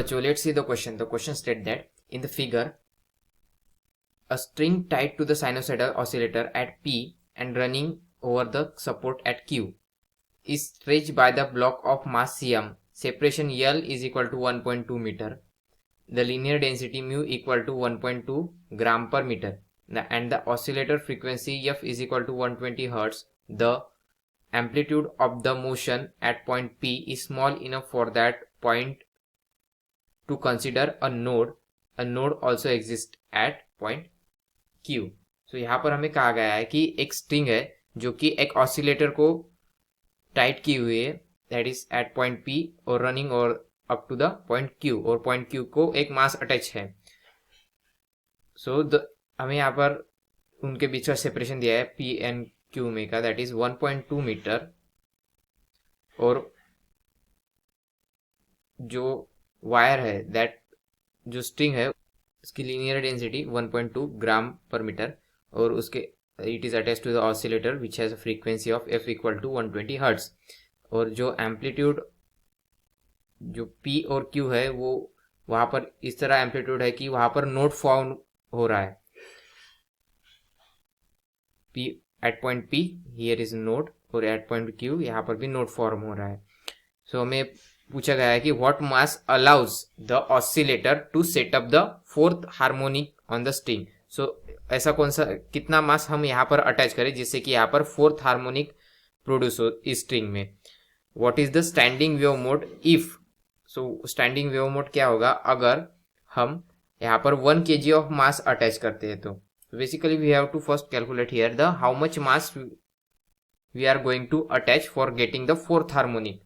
बच्चों, let's see the question. The question states that in the figure, a string tied to the sinusoidal oscillator at P and running over the support at Q is stretched by the block of mass Cm. Separation L is equal to 1.2 meter. The linear density mu equal to 1.2 gram per meter. And the oscillator frequency F is equal to 120 Hz. The amplitude of the motion at point P is small enough for that point to consider a node. A node also exists at point Q. So यहाँ पर हमें कहा गया है कि एक string है जो कि एक ऑसिलेटर को टाइट की हुई है, that is at point P और रनिंग और up to the point Q, और पॉइंट Q को एक मास अटैच है. सो हमें यहाँ पर उनके बीच का सेपरेशन दिया है P एंड Q में का, दैट इज 1.2 मीटर. और जो वायर है, दैट जो स्ट्रिंग है उसकी लीनियर डेंसिटी 1.2 ग्राम पर मीटर, और उसके it is attached to the oscillator which has a frequency of f equal to 120 hertz. और जो एम्पलीट्यूड जो P और Q है वो वहां पर इस तरह एम्पलीट्यूड है कि वहां पर नोड फॉर्म हो रहा है. P at point P here is node, और एट पॉइंट Q यहाँ पर भी नोड फॉर्म हो रहा है. सो हमें पूछा गया है कि what mass allows the oscillator to set up the fourth harmonic on the string. So ऐसा कौन सा कितना मास हम यहाँ पर अटैच करें जिससे कि यहाँ पर फोर्थ हार्मोनिक प्रोड्यूस हो इस स्ट्रिंग में. What is the standing wave mode if. So standing wave mode क्या होगा अगर हम यहाँ पर 1 kg ऑफ मास अटैच करते हैं. तो basically we have to first calculate here the how much mass we are going to attach for getting the fourth harmonic.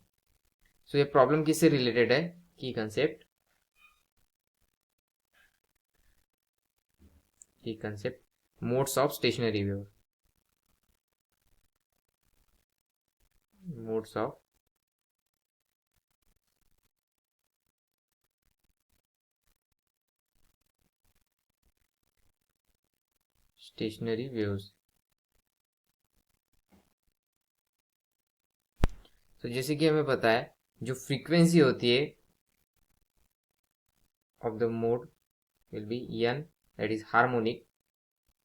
So ये प्रॉब्लम किससे रिलेटेड है, की concept modes of stationary wave. Modes of stationary waves. तो जैसे कि हमें पता है जो फ्रीक्वेंसी होती है of the mode will be n, that is harmonic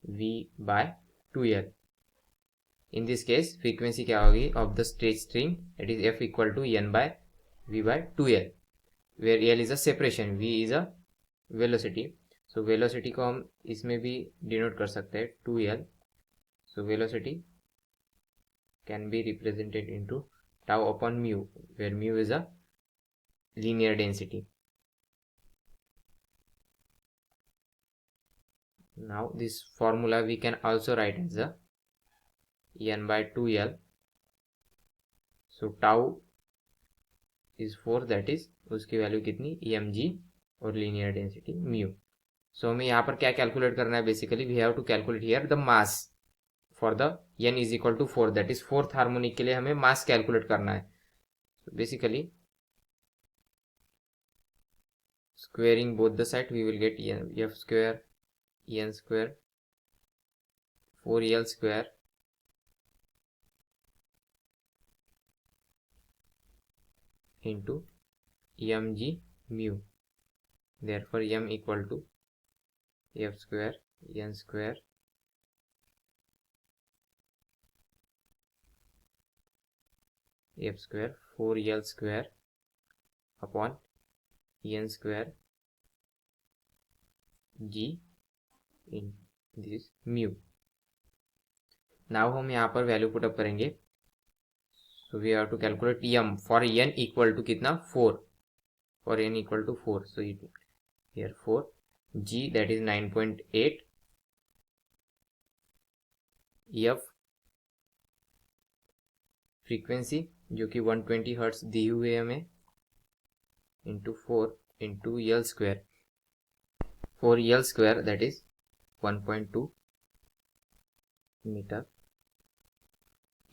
v by 2l. In this case frequency क्या होगी of the straight string, that is f equal to n by v by 2l, where l is a separation, v is a velocity. So velocity को हम इसमें भी denote कर सकते हैं 2l. So velocity can be represented into tau upon mu, where mu is a linear density. Now this formula we can also write as a n by 2l. So tau is 4, that is उसकी value कितनी mg, और linear density mu. So हमें यहाँ पर क्या calculate करना है, basically we have to calculate here the mass for the n is equal to 4, that is fourth harmonic के लिए हमें मास कैलकुलेट करना है. Basically squaring both the side we will get f square n square 4l square into mg mu. Therefore m equal to f square n square f square 4l square upon n square g in this mu. Now हम यहाँ पर value put up करेंगे. So we have to calculate m for n equal to कितना 4, for n equal to 4. So here 4 g, that is 9.8, f frequency जो कि 120 hertz दी हुई है हमें, into 4 into l square 4l square, that is 1.2 metre,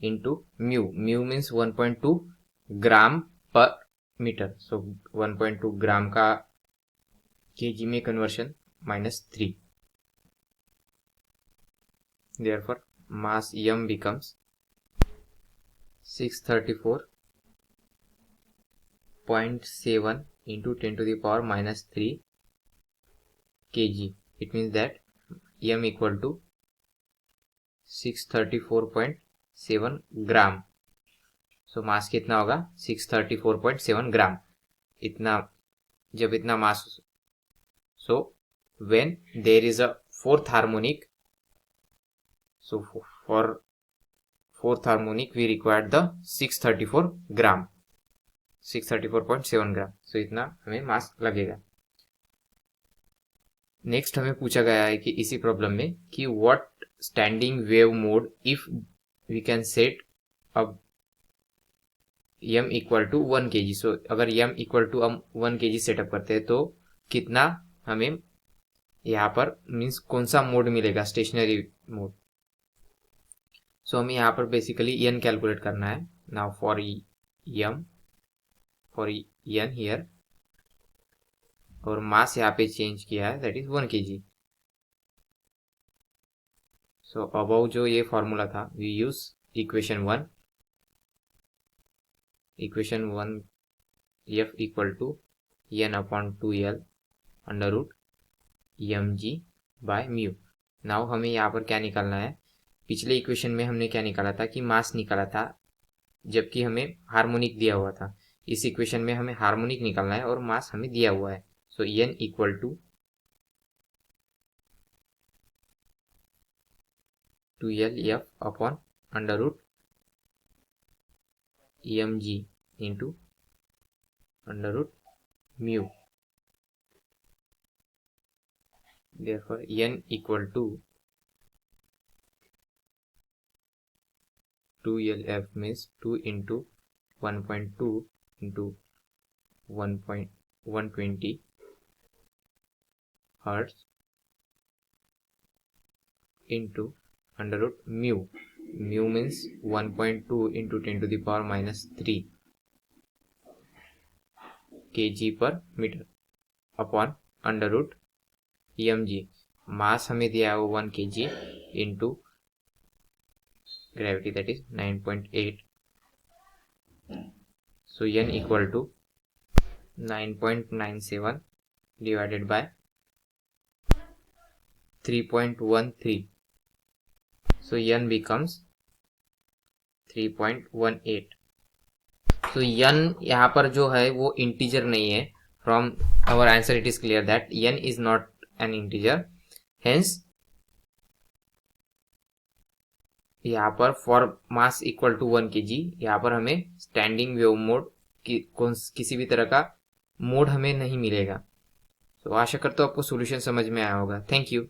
into mu. Mu means 1.2 gram पर metre. So 1.2 gram का KG में conversion -3. Therefore mass m becomes 634.7 into 10 to the power minus 3 kg. It means that m equal to 634.7 gram. So mass कितना होगा 634.7 gram. इतना जब इतना mass, so when there is a fourth harmonic, so for fourth harmonic we required the 634 gram, 634.7 gram. So इतना हमें मास लगेगा. Next हमें पूछा गया है कि इसी प्रॉब्लम में कि what standing wave mode if we can set अब m equal to 1 kg. So अगर m इक्वल टू हम 1 kg सेटअप करते हैं तो कितना हमें यहाँ पर मीन्स कौन सा मोड मिलेगा, स्टेशनरी मोड. सो हमें यहाँ पर बेसिकली n कैलकुलेट करना है. नाउ फॉर n हियर, और मास यहाँ पे चेंज किया है, that is 1 kg. So about जो ये फॉर्मूला था, we use equation 1 f equal to n upon 2l under root mg by mu. Now हमें यहाँ पर क्या निकालना है, पिछले इक्वेशन में हमने क्या निकाला था कि मास निकाला था, जबकि हमें हार्मोनिक दिया हुआ था. इस इक्वेशन में हमें हार्मोनिक निकालना है और मास हमें दिया हुआ है. So n equal to 2l f upon under root mg into under root mu. therefore n equal to 2lf means 2 into 1.2 into 120 hertz into under root mu. Mu means 1.2 into 10 to the power minus 3 kg per meter upon under root mg. मास हमें दिया है 1 kg into gravity, that is 9.8. so n equal to 9.97 divided by 3.13. so n becomes 3.18. so n यहाँ पर जो है वो integer नहीं है. From our answer it is clear that n is not an integer. hence यहाँ पर for mass equal to 1 kg यहाँ पर हमें स्टैंडिंग वेव मोड किसी भी तरह का मोड हमें नहीं मिलेगा. तो आशा करता हूँ आपको सॉल्यूशन समझ में आया होगा. Thank you.